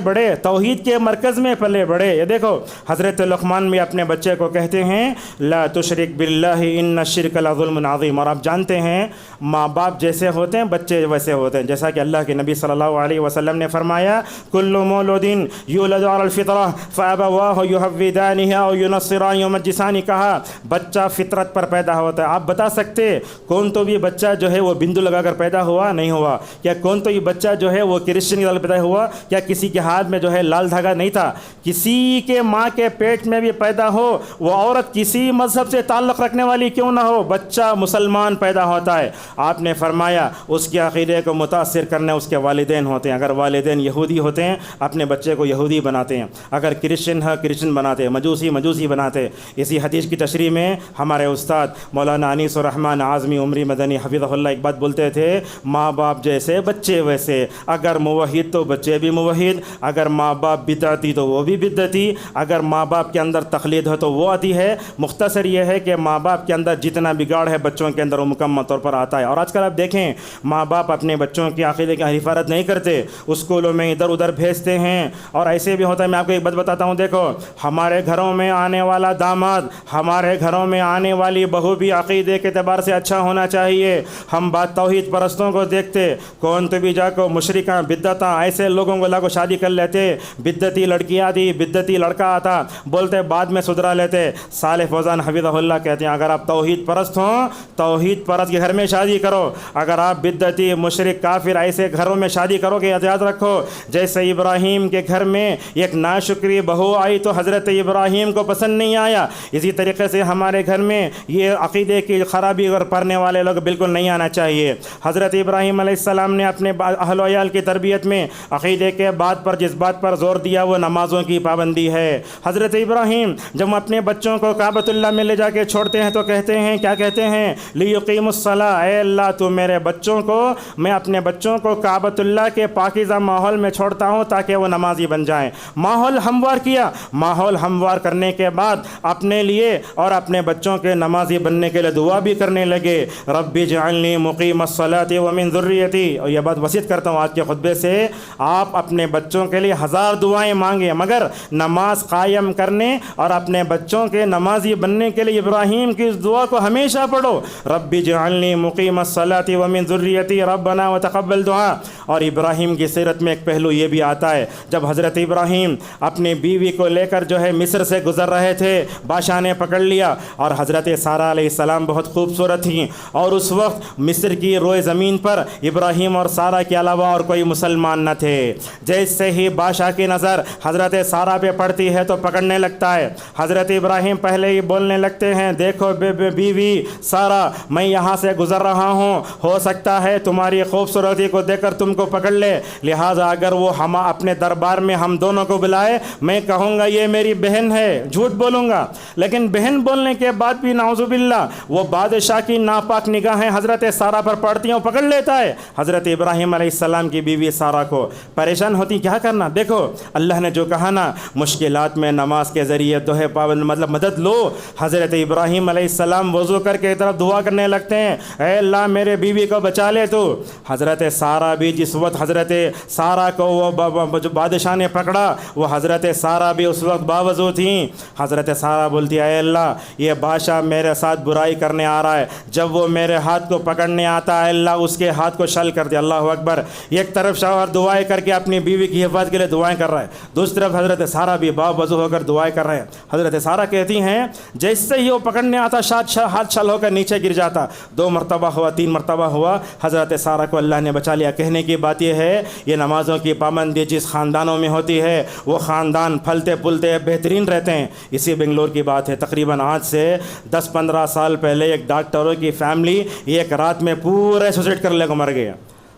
[SPEAKER 1] بڑے توحید کے مرکز میں پلے بڑے. یہ دیکھو حضرت لقمان بھی اپنے بچے کو کہتے ہیں لا تشرک باللہ ان الشرک لظلم عظیم. اور آپ جانتے ہیں ماں باپ جیسے ہوتے ہیں بچے ویسے ہوتے ہیں, جیسا کہ اللہ کے نبی صلی اللہ علیہ وسلم نے فرمایا کل مولود یولد علی الفطرہ فابواہ یحودانہ او ینصرانہ یمجسانہ. کہا بچہ فطرت پر پیدا ہوتا ہے. آپ بتا سکتے کون تو بھی بچہ جو ہے وہ بندو لگا کر پیدا ہوا؟ نہیں ہوا. کیا کون تو بھی بچہ جو ہے وہ کرسچن کی طرح پیدا ہوا؟ کیا کسی کے ہاتھ میں جو ہے لال دھاگا نہیں تھا؟ کسی کے ماں کے پیٹ میں بھی پیدا ہو وہ عورت کسی مذہب سے تعلق رکھنے والی کیوں نہ ہو, بچہ مسلمان پیدا ہوتا ہے. آپ نے فرمایا اس کے عقیدے کو متاثر کرنے اس کے والدین ہوتے ہیں. اگر والدین یہودی ہوتے ہیں اپنے بچے کو یہودی بناتے ہیں, اگر کرسچن ہے کرسچن بناتے ہیں, مجوسی بناتے. اسی حدیث کی تشریح میں ہمارے استاد مولانا انیس الرحمن اعظمی عمری مدنی حفظہ اللہ ایک بات بولتے تھے, ماں باپ جیسے بچے ویسے. اگر موحد تو بچے بھی موحد, اگر ماں باپ بدعتی تو وہ بھی بدعتی, اگر ماں باپ کے اندر تقلید ہو تو وہ آتی ہے. مختصر اثر یہ ہے کہ ماں باپ کے اندر جتنا بگاڑ ہے بچوں کے اندر وہ مکمل طور پر آتا ہے۔ اور آج کل آپ دیکھیں ماں باپ اپنے بچوں کی عقیدے کی حفاظت نہیں کرتے، اسکولوں میں ادھر ادھر بھیجتے ہیں، اور ایسے بھی ہوتا ہے۔ میں آپ کو ایک بات بتاتا ہوں، دیکھو ہمارے گھروں میں آنے والا داماد، ہمارے گھروں میں آنے والی بہو بھی عقیدے کے اعتبار سے اچھا ہونا چاہیے۔ ہم بات توحید پرستوں کو دیکھتے، کون تو بھی جا کو مشرکاں بدعتاں ایسے لوگوں کو لا کو شادی کر لیتے، بدعتی لڑکی آتی، بدعتی لڑکا آتا، بولتے بعد میں سدھرا لیتے۔ صالح فوزان حفظہ اللہ کہتے ہیں اگر آپ توحید پرست ہوں، توحید پرست کے گھر میں شادی کرو۔ اگر آپ بدعتی مشرک کافر ایسے گھروں میں شادی کرو گے، یاد رکھو جیسے ابراہیم کے گھر میں ایک ناشکری بہو آئی تو حضرت ابراہیم کو پسند نہیں آیا، اسی طریقے سے ہمارے گھر میں یہ عقیدے کی خرابی اور پڑھنے والے لوگ بالکل نہیں آنا چاہیے۔ حضرت ابراہیم علیہ السلام نے اپنے اہل و عیال کی تربیت میں عقیدے کے بات پر جس بات پر زور دیا وہ نمازوں کی پابندی ہے۔ حضرت ابراہیم جب اپنے بچوں کو کعبۃ اللہ میں لے جا کے چھوڑتے ہیں تو کہتے ہیں، کیا کہتے ہیں؟ لیقیموا الصلاۃ، اے اللہ تو میرے بچوں کو، میں اپنے بچوں کو کعبۃ اللہ کے پاکیزہ ماحول میں چھوڑتا ہوں تاکہ وہ نمازی بن جائیں۔ ماحول ہموار کیا، ماحول ہموار کرنے کے بعد اپنے لیے اور اپنے بچوں کے نمازی بننے کے لیے دعا بھی کرنے لگے، رب اجعلنی مقیم الصلاۃ ومن ذریتی۔ اور یہ بات وصیت کرتا ہوں آج کے خطبے سے، آپ اپنے بچوں کے لیے 1000 دعائیں مانگیں، مگر نماز قائم کرنے اور اپنے بچوں کے نمازی بننے کے لیے ابراہیم کی اس دعا کو ہمیشہ پڑھو، رب اجعلنی مقیم الصلاۃ ومن ذریتی ربنا وتقبل دعا۔ اور ابراہیم کی سیرت میں ایک پہلو یہ بھی آتا ہے، جب حضرت ابراہیم اپنی بیوی کو لے کر جو ہے مصر سے گزر رہے تھے، بادشاہ نے پکڑ لیا، اور حضرت سارہ علیہ السلام بہت خوبصورت تھیں، اور اس وقت مصر کی روئے زمین پر ابراہیم اور سارہ کے علاوہ اور کوئی مسلمان نہ تھے۔ جیسے ہی بادشاہ کی نظر حضرت سارہ پہ پڑتی ہے تو پکڑنے لگتا ہے۔ حضرت ابراہیم پہلے ہی بولنے لگتے ہیں، دیکھو بیوی سارہ، میں یہاں سے گزر رہا ہوں، ہو سکتا ہے تمہاری خوبصورتی کو دیکھ کر تم کو پکڑ لے، لہٰذا اگر وہ ہم اپنے دربار میں ہم دونوں کو بلائے، میں کہوں گا یہ میری بہن ہے، جھوٹ بولوں گا، لیکن بہن بولنے کے بعد بھی نعوذ باللہ وہ بادشاہ کی ناپاک نگاہیں حضرت سارہ پر پڑتی ہیں، پکڑ لیتا ہے۔ حضرت ابراہیم علیہ السلام کی بیوی سارہ کو پریشان ہوتی، کیا کرنا؟ دیکھو اللہ نے جو کہا نا، مشکلات میں نماز کے ذریعے دوہے پابند مدد لو۔ حضرت ابراہیم علیہ السلام وضو کر کے طرف دعا کرنے لگتے ہیں، اے اللہ میرے بیوی کو بچا لے تو۔ حضرت سارہ بھی جس وقت حضرت سارہ کو وہ جو بادشاہ نے پکڑا، وہ حضرت سارہ بھی اس وقت باوضو تھیں۔ حضرت سارہ بولتی اے اللہ یہ بادشاہ میرے ساتھ برائی کرنے آ رہا ہے، جب وہ میرے ہاتھ کو پکڑنے آتا ہے اللہ اس کے ہاتھ کو شل کر دے۔ اللہ اکبر۔ ایک طرف شوہر دعائیں کر کے اپنی بیوی کی حفاظت کے لیے دعائیں کر رہا ہے، دوسری طرف حضرت سارہ بھی باوضو ہو کر دعائیں کر رہے ہیں۔ حضرت سارہ کہتی ہیں جیسے ہی وہ پکڑنے آتا ہاتھ چھل ہو کر نیچے گر جاتا، 2 مرتبہ ہوا، 3 مرتبہ ہوا، حضرت سارہ کو اللہ نے بچا لیا۔ کہنے کی بات یہ ہے، یہ نمازوں کی پابندی جس خاندانوں میں ہوتی ہے وہ خاندان پھلتے پھولتے بہترین رہتے ہیں۔ اسی بنگلور کی بات ہے، تقریباً آج سے 10-15 سال پہلے ایک ڈاکٹروں کی فیملی ایک رات میں پورے سوسائڈ کر لے کو مر گیا۔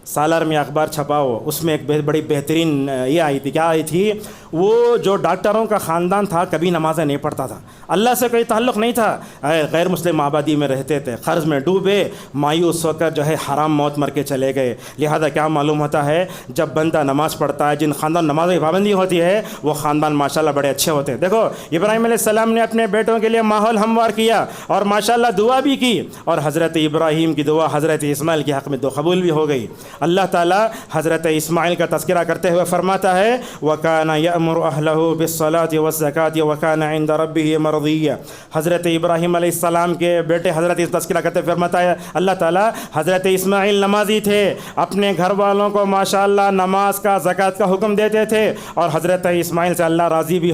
[SPEAKER 1] سالار میں اخبار چھپاؤ، اس میں ایک بڑی بہترین یہ آئی تھی، کیا آئی تھی؟ وہ جو ڈاکٹروں کا خاندان تھا کبھی نمازیں نہیں پڑھتا تھا، اللہ سے کوئی تعلق نہیں تھا، غیر مسلم آبادی میں رہتے تھے، قرض میں ڈوبے، مایوس ہو کر جو ہے حرام موت مر کے چلے گئے۔ لہذا کیا معلوم ہوتا ہے، جب بندہ نماز پڑھتا ہے، جن خاندان نماز کی پابندی ہوتی ہے وہ خاندان ماشاءاللہ بڑے اچھے ہوتے ہیں۔ دیکھو ابراہیم علیہ السلام نے اپنے بیٹوں کے لیے ماحول ہموار کیا اور ماشاءاللہ دعا بھی کی، اور حضرت ابراہیم کی دعا حضرت اسماعیل کے حق میں تو قبول بھی ہو گئی۔ اللہ تعالیٰ حضرت اسماعیل کا تذکرہ کرتے ہوئے فرماتا ہے وَكَانَ يَأْمُرُ أَهْلَهُ بِالصَّلَاةِ وَالزَّكَاةِ وَكَانَ عِنْدَ رَبِّهِ مَرْضِيًّا۔ حضرت ابراہیم علیہ السلام کے بیٹے حضرت تذکرہ کرتے ہوئے فرماتا ہے اللہ تعالیٰ حضرت اسماعیل نمازی تھے، اپنے گھر والوں کو ماشاءاللہ نماز کا زکوٰۃ کا حکم دیتے تھے، اور حضرت اسماعیل سے اللہ راضی بھی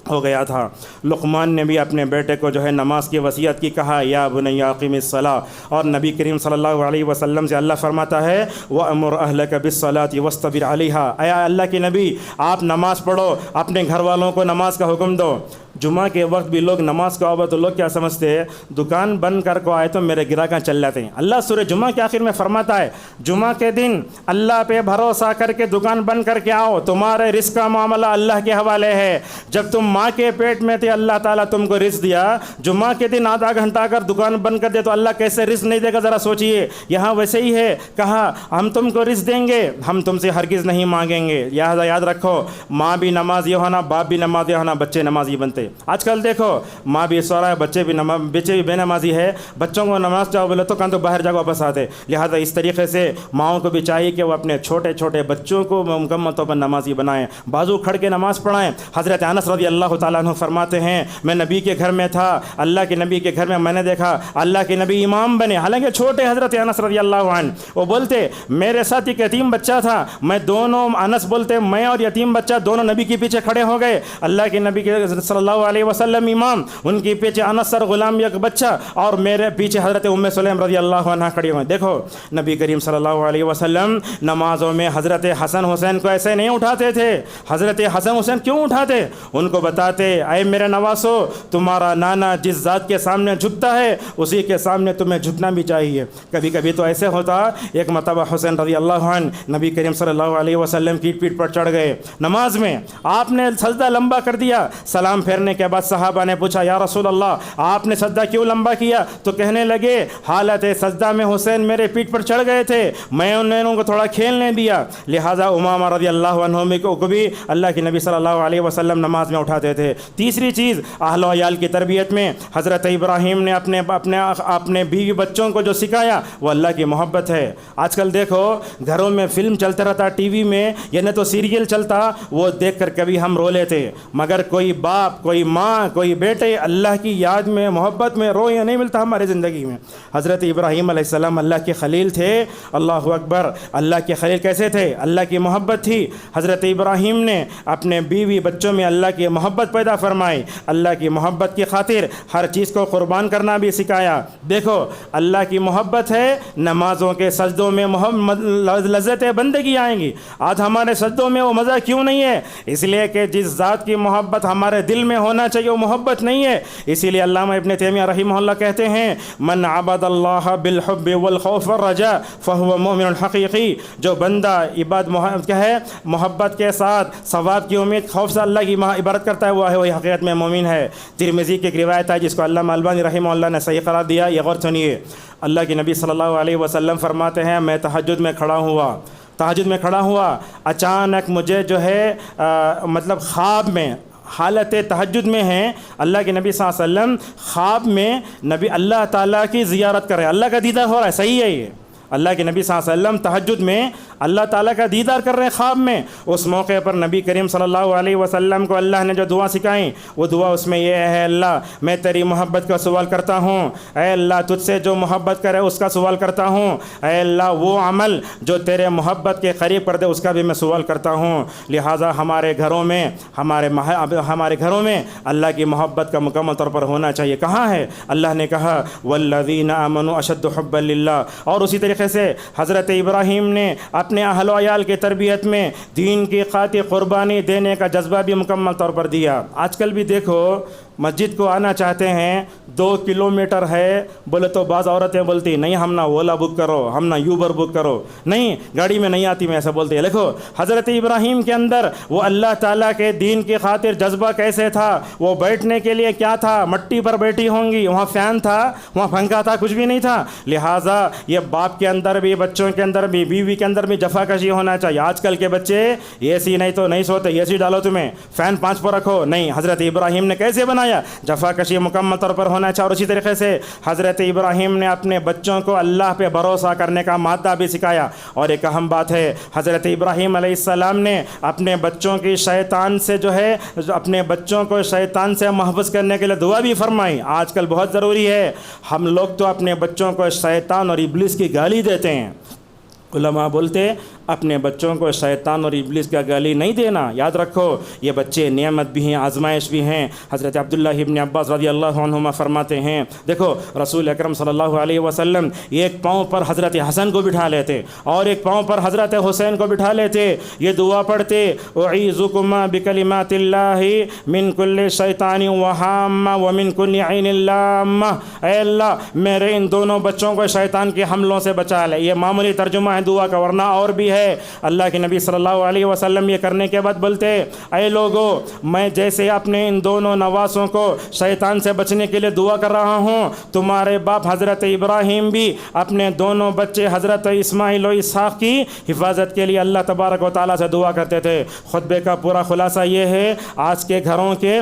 [SPEAKER 1] ہو گیا تھا۔ لقمان نے بھی اپنے بیٹے کو جو ہے نماز کی وصیت کی، کہا یا بنی اقیم الصلاۃ، اور نبی کریم صلی اللہ علیہ وسلم سے اللہ فرماتا ہے وَأْمُرْ أَهْلَكَ بِالصَّلَاةِ وَاصْطَبِرْ عَلَيْهَا، اے اللہ کے نبی آپ نماز پڑھو، اپنے گھر والوں کو نماز کا حکم دو۔ جمعہ کے وقت بھی لوگ نماز کو آؤ تو لوگ کیا سمجھتے ہیں، دکان بند کر کو آئے تو میرے گراہک چل جاتے ہیں۔ اللہ سورہ جمعہ کے آخر میں فرماتا ہے جمعہ کے دن اللہ پہ بھروسہ کر کے دکان بند کر کے آؤ، تمہارے رزق کا معاملہ اللہ کے حوالے ہے۔ جب تم ماں کے پیٹ میں تھے اللہ تعالیٰ تم کو رزق دیا، جمعہ کے دن آدھا گھنٹہ اگر دکان بند کر دے تو اللہ کیسے رزق نہیں دے گا، ذرا سوچئے۔ یہاں ویسے ہی ہے، کہا ہم تم کو رزق دیں گے، ہم تم سے ہرگز نہیں مانگیں گے۔ لہٰذا یاد رکھو، ماں بھی نمازی ہونا، باپ بھی نمازی ہونا، بچے نمازی بنتے پڑھاتے. آج کل دیکھو ماں بھی سو رہا ہے، بچے بھی بے نمازی ہے، بچوں کو نماز جاؤ بولے تو کہاں تو باہر جا واپس آتے. لہٰذا اس طریقے سے ماؤں کو بھی چاہیے کہ وہ اپنے چھوٹے چھوٹے بچوں کو مکمل طور پر نمازی بنائیں، بازو کھڑ کے نماز پڑھائیں. حضرت انس رضی اللہ تعالیٰ عنہ فرماتے ہیں میں نبی کے گھر میں تھا، اللہ کے نبی کے گھر میں نے دیکھا اللہ کے نبی امام بنے، حالانکہ چھوٹے حضرت انس رضی اللہ عنہ. وہ بولتے میرے ساتھ ایک یتیم بچہ تھا، میں دونوں، انس بولتے میں اور یتیم بچہ دونوں نبی کے پیچھے کھڑے ہو گئے. اللہ کے نبی کے صلی اللہ علیہ وسلم امام، ان کے پیچھے انس سر غلام یک بچہ، اور میرے پیچھے حضرت ام سلیم رضی اللہ عنہ کھڑی ہوئے. دیکھو نبی کریم صلی اللہ علیہ وسلم نمازوں میں حضرت حسن حسین کو ایسے نہیں اٹھاتے تھے. حضرت حسن حسین کیوں اٹھاتے؟ ان کو بتاتے اے میرے نواسو، تمہارا نانا جس ذات کے سامنے جھکتا ہے اسی کے سامنے تمہیں جھکنا بھی چاہیے. کبھی کبھی تو ایسے ہوتا، ایک مرتبہ حسین رضی اللہ عنہ نبی کریم صلی اللہ علیہ وسلم کی پیٹھ پر چڑھ گئے نماز میں، آپ نے سجدہ لمبا کر دیا. سلام پھیرنے کے بعد صحابہ نے پوچھا یا رسول اللہ آپ نے سجدہ کیوں لمبا کیا؟ تو کہنے لگے حالت سجدہ میں حسین میرے پیٹھ پر چڑھ گئے تھے، میں انہوں کو تھوڑا کھیلنے دیا. لہٰذا امامہ رضی اللہ عنہ کو بھی اللہ کے نبی صلی اللہ علیہ وسلم نماز میں اٹھاتے تھے. تیسری چیز اہل و عیال کی تربیت میں حضرت ابراہیم نے اپنے بیوی بچوں کو جو سکھایا وہ اللہ کی محبت ہے. آج کل دیکھو گھروں میں فلم چلتا رہتا، ٹی وی میں یعنی تو سیریل چلتا، وہ دیکھ کر کبھی ہم رو لیتے، مگر کوئی باپ، کوئی ماں، کوئی بیٹے اللہ کی یاد میں، محبت میں رو یا نہیں ملتا ہمارے زندگی میں. حضرت ابراہیم علیہ السلام اللہ کے خلیل تھے. اللہ اکبر، اللہ کے خلیل کیسے تھے؟ اللہ کی محبت تھی. حضرت ابراہیم نے اپنے بیوی بچوں میں اللہ کی محبت پیدا فرمائی، اللہ کی محبت کی خاطر ہر چیز کو قربان کرنا بھی سکھایا. دیکھو اللہ کی محبت ہے، نمازوں کے سجدوں میں لذت بندگی آئیں گی. آج ہمارے سجدوں میں وہ مزہ کیوں نہیں ہے؟ اس لیے کہ جس ذات کی محبت ہمارے دل میں ہونا چاہیے وہ محبت نہیں ہے. اسی لیے علامہ ابن تیمیہ رحمہ اللہ کہتے ہیں من عبد اللہ بالحب والخوف والرجاء فهو مؤمن حقیقی. جو بندہ محبت کے ساتھ ثواب کی امید، خوف سے اللہ کی عبادت کرتا ہے، وہ ہے وہی حقیقت میں مومن ہے. ترمذی کی ایک روایت ہے جس کو علامہ البانی رحمہ اللہ نے صحیح قرار دیا. یہ غور سنیے، اللہ کے نبی صلی اللہ علیہ وسلم فرماتے ہیں میں تہجد میں کھڑا ہوا، اچانک مجھے جو ہے مطلب خواب میں، حالت تہجد میں ہیں، اللہ کے نبی صلی اللہ علیہ وسلم خواب میں نبی اللہ تعالیٰ کی زیارت کر رہے ہیں، اللہ کا دیدار ہو رہا ہے. صحیح ہے، یہ اللہ کے نبی صلی اللہ علیہ وسلم تہجد میں اللہ تعالیٰ کا دیدار کر رہے ہیں خواب میں. اس موقع پر نبی کریم صلی اللہ علیہ وسلم کو اللہ نے جو دعا سکھائیں وہ دعا اس میں یہ ہے اللہ میں تیری محبت کا سوال کرتا ہوں، اے اللہ تجھ سے جو محبت کرے اس کا سوال کرتا ہوں، اے اللہ وہ عمل جو تیرے محبت کے قریب کر دے اس کا بھی میں سوال کرتا ہوں. لہٰذا ہمارے گھروں میں اللہ کی محبت کا مکمل طور پر ہونا چاہیے. کہاں ہے؟ اللہ نے کہا والذین آمنوا اشد حبا للہ. اور اسی طریقے سے حضرت ابراہیم نے اپنے اہل و عیال کی تربیت میں دین کی خاطر قربانی دینے کا جذبہ بھی مکمل طور پر دیا. آج کل بھی دیکھو مسجد کو آنا چاہتے ہیں، 2 کلومیٹر ہے بولے تو بعض عورتیں بولتی نہیں ہم نہ اولا بک کرو، ہم نہ یوبر بک کرو، نہیں گاڑی میں نہیں آتی، میں ایسا بولتی ہے. دیکھو حضرت ابراہیم کے اندر وہ اللہ تعالیٰ کے دین کی خاطر جذبہ کیسے تھا. وہ بیٹھنے کے لیے کیا تھا؟ مٹی پر بیٹھی ہوں گی، وہاں فین تھا، وہاں پنکھا تھا، کچھ بھی نہیں تھا. لہٰذا یہ باپ کے اندر بھی، بچوں کے اندر بھی، بیوی کے اندر بھی جفا کشی ہونا چاہیے. آج کل کے بچے اے سی نہیں تو نہیں سوتے، اے سی ڈالو تمہیں، فین 5 پر رکھو، نہیں. حضرت ابراہیم نے کیسے بنایا؟ جفا کشی مکمل طور پر ہونا چاہیے. اور اسی طریقے سے حضرت ابراہیم نے اپنے بچوں کو اللہ پہ بھروسہ کرنے کا مادہ بھی سکھایا. اور ایک اہم بات ہے، حضرت ابراہیم علیہ السلام نے اپنے بچوں کی شیطان سے جو ہے اپنے بچوں کو شیطان سے محفوظ کرنے کے لیے دعا بھی فرمائی. آج کل بہت ضروری ہے، ہم لوگ تو اپنے بچوں کو شیطان اور ابلیس کی گالی دیتے ہیں. علماء بولتے اپنے بچوں کو شیطان اور ابلیس کا گالی نہیں دینا. یاد رکھو یہ بچے نعمت بھی ہیں، آزمائش بھی ہیں. حضرت عبداللہ ابن عباس رضی اللہ عنہما فرماتے ہیں دیکھو رسول اکرم صلی اللہ علیہ وسلم ایک پاؤں پر حضرت حسن کو بٹھا لیتے اور ایک پاؤں پر حضرت حسین کو بٹھا لیتے. یہ دعا پڑھتے اعیذکما بکلمات اللہ من کل شیطان وہامہ ومن کل عین لامہ. اے اللہ میرے ان دونوں بچوں کو شیطان کے حملوں سے بچا لے. یہ معمولی ترجمہ ہے دعا کا، ورنہ اور بھی ہے. اللہ کے نبی صلی اللہ علیہ وسلم یہ کرنے کے بعد بولتے اے لوگو میں جیسے اپنے ان دونوں نواسوں کو شیطان سے بچنے کے لیے دعا کر رہا ہوں، تمہارے باپ حضرت ابراہیم بھی اپنے دونوں بچے حضرت اسماعیل و اسحاق کی حفاظت کے لیے اللہ تبارک و تعالیٰ سے دعا کرتے تھے. خطبے کا پورا خلاصہ یہ ہے آج کے گھروں کے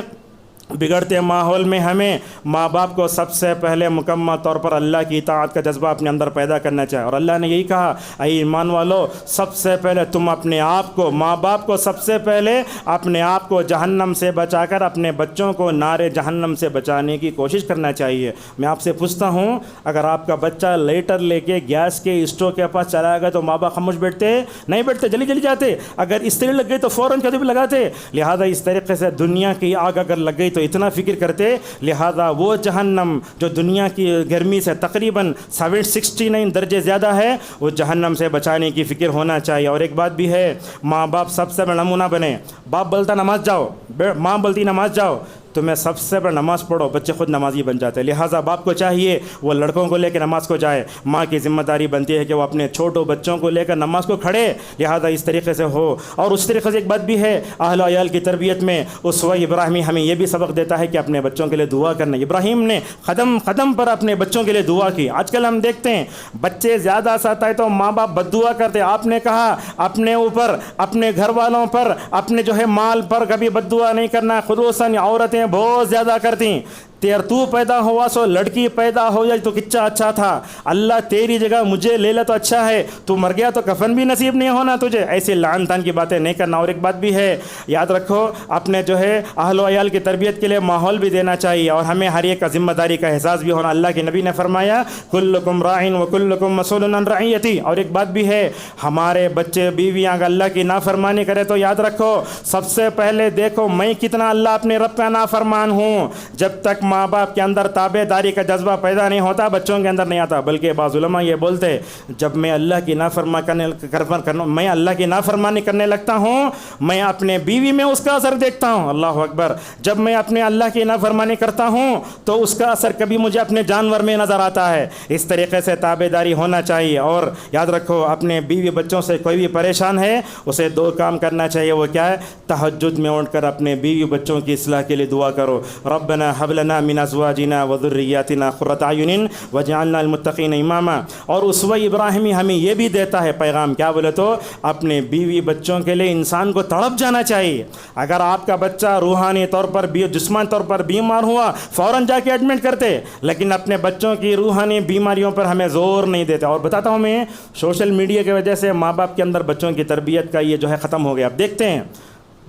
[SPEAKER 1] بگڑتے ماحول میں ہمیں ماں باپ کو سب سے پہلے مکمل طور پر اللہ کی اطاعت کا جذبہ اپنے اندر پیدا کرنا چاہیے، اور اللہ نے یہی کہا اے ایمان والو سب سے پہلے تم اپنے آپ کو، ماں باپ کو سب سے پہلے اپنے آپ کو جہنم سے بچا کر اپنے بچوں کو نار جہنم سے بچانے کی کوشش کرنا چاہیے۔ میں آپ سے پوچھتا ہوں اگر آپ کا بچہ لیٹر لے کے گیس کے اسٹوو کے پاس چلا گیا تو ماں باپ خاموش بیٹھتے؟ نہیں بیٹھتے، جلدی جلدی جاتے۔ اگر استری لگ گئی تو فوراً کبھی لگاتے۔ لہذا اس طریقے سے دنیا کی آگ اگر لگ گئی تو اتنا فکر کرتے، لہذا وہ جہنم جو دنیا کی گرمی سے تقریباً 769 درجے زیادہ ہے، وہ جہنم سے بچانے کی فکر ہونا چاہیے۔ اور ایک بات بھی ہے، ماں باپ سب سے بڑا نمونہ بنے۔ باپ بولتا نماز جاؤ، ماں بولتی نماز جاؤ، تو میں سب سے بڑا نماز پڑھو، بچے خود نمازی بن جاتے ہیں۔ لہٰذا باپ کو چاہیے وہ لڑکوں کو لے کے نماز کو جائے، ماں کی ذمہ داری بنتی ہے کہ وہ اپنے چھوٹوں بچوں کو لے کر نماز کو کھڑے، لہٰذا اس طریقے سے ہو۔ اور اس طریقے سے ایک بات بھی ہے، اہل و عیال کی تربیت میں اسوہ ابراہیمی ہمیں یہ بھی سبق دیتا ہے کہ اپنے بچوں کے لیے دعا کرنا۔ ابراہیم نے قدم قدم پر اپنے بچوں کے لیے دعا کی۔ آج کل ہم دیکھتے ہیں بچے زیادہ ساتھ آئے تو ماں باپ بد دعا کرتے۔ آپ نے کہا اپنے اوپر، اپنے گھر والوں پر، اپنے جو ہے مال پر کبھی بد دعا نہیں کرنا۔ خصوصاً عورتیں بہت زیادہ کرتی، تو پیدا ہوا سو لڑکی پیدا ہو جائے تو کچا اچھا تھا، اللہ تیری جگہ مجھے لے لے تو اچھا ہے، تو مر گیا تو کفن بھی نصیب نہیں ہونا تجھے۔ ایسی لعن طعن کی باتیں نہیں کرنا۔ اور ایک بات بھی ہے، یاد رکھو اپنے جو ہے اہل و عیال کی تربیت کے لیے ماحول بھی دینا چاہیے، اور ہمیں ہر ایک کا ذمہ داری کا احساس بھی ہونا۔ اللہ کے نبی نے فرمایا کلکم راعٍ وکلکم مسئول عن رعیتی۔ اور ایک بات بھی ہے، ہمارے بچے بیویاں اگر اللہ کی نافرمانی کرے تو یاد رکھو سب سے پہلے دیکھو میں کتنا اللہ اپنے رب کا نافرمان ہوں۔ جب تک ماں باپ کے اندر تابع داری کا جذبہ پیدا نہیں ہوتا، بچوں کے اندر نہیں آتا۔ بلکہ بعض علماء یہ بولتے جب میں اللہ کی نافرمانی کرنے لگتا ہوں، میں اپنے بیوی میں اس کا اثر دیکھتا ہوں۔ اللہ اکبر۔ جب میں اپنے اللہ کی نافرمانی کرتا ہوں تو اس کا اثر کبھی مجھے اپنے جانور میں نظر آتا ہے۔ اس طریقے سے تابع داری ہونا چاہیے۔ اور یاد رکھو اپنے بیوی بچوں سے کوئی بھی پریشان ہے اسے دو کام کرنا چاہیے۔ وہ کیا ہے؟ تہجد میں اٹھ کر اپنے بیوی بچوں کی اصلاح کے لیے دعا کرو، ربنا هب لنا من ازواجنا وذریاتنا قرۃ اعین واجعلنا للمتقین اماما۔ اور اسوہ ابراہیمی ہمیں یہ بھی دیتا ہے پیغام، کیا بولے تو اپنے بیوی بچوں کے لیے انسان کو تڑپ جانا چاہیے۔ اگر آپ کا بچہ روحانی طور پر بھی جسمانی طور پر بیمار ہوا فوراً جا کے ایڈمٹ کرتے، لیکن اپنے بچوں کی روحانی بیماریوں پر ہمیں زور نہیں دیتے۔ اور بتاتا ہوں میں، سوشل میڈیا کی وجہ سے ماں باپ کے اندر بچوں کی تربیت کا یہ جو ہے ختم ہو گیا۔ آپ دیکھتے ہیں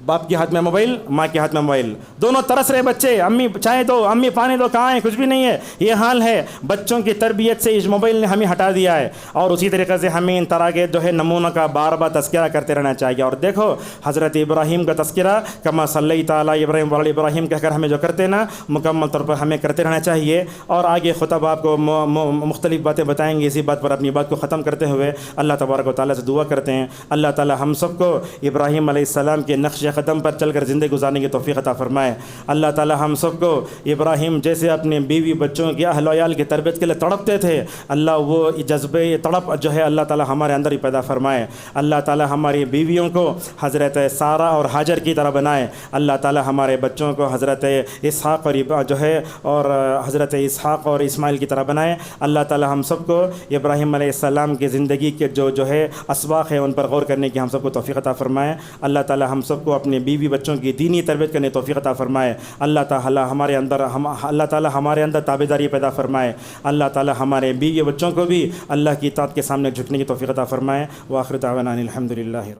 [SPEAKER 1] باپ کے ہاتھ میں موبائل، ماں کے ہاتھ میں موبائل، دونوں ترس رہے بچے، امی چائے دو، امی پانی دو، کہاں ہے؟ کچھ بھی نہیں ہے۔ یہ حال ہے بچوں کی تربیت سے اس موبائل نے ہمیں ہٹا دیا ہے۔ اور اسی طریقے سے ہمیں ان طرح کے جو ہے نمونوں کا بار بار تذکرہ کرتے رہنا چاہیے۔ اور دیکھو حضرت ابراہیم کا تذکرہ کما صلی تعالیٰ ابراہیم وعلی ابراہیم کہہ کر ہمیں جو کرتے نا، مکمل طور پر ہمیں کرتے رہنا چاہیے۔ اور آگے خطب آپ کو مختلف باتیں بتائیں گے۔ اسی بات پر اپنی بات کو ختم کرتے ہوئے اللہ تبارک و تعالیٰ سے دعا کرتے ہیں، اللہ تعالیٰ ہم سب کو ابراہیم علیہ السلام کے نقش قدم پر چل کر زندگی گزارنے کی توفیق عطا فرمائے۔ اللہ تعالی ہم سب کو ابراہیم جیسے اپنے بیوی بچوں کی اہل و عیال کی تربیت کے لیے تڑپتے تھے، اللہ وہ جذبے تڑپ جو ہے اللہ تعالی ہمارے اندر ہی پیدا فرمائے۔ اللہ تعالی ہماری بیویوں کو حضرت سارہ اور ہاجر کی طرح بنائے۔ اللہ تعالی ہمارے بچوں کو حضرت اسحاق اور حضرت اسحاق اور اسماعیل کی طرح بنائے۔ اللہ تعالی ہم سب کو ابراہیم علیہ السلام کی زندگی کے جو ہے اسباق ہیں ان پر غور کرنے کی ہم سب کو توفیق عطا فرمائے۔ اللہ تعالی ہم سب کو اپنے بیوی بچوں کی دینی تربیت کرنے توفیق عطا فرمائے۔ اللہ تعالی ہمارے اندر تابعداری پیدا فرمائے۔ اللہ تعالی ہمارے بیوی بچوں کو بھی اللہ کی اطاعت کے سامنے جھکنے کی توفیق عطا فرمائے۔ وآخر دعوانا الحمدللہ۔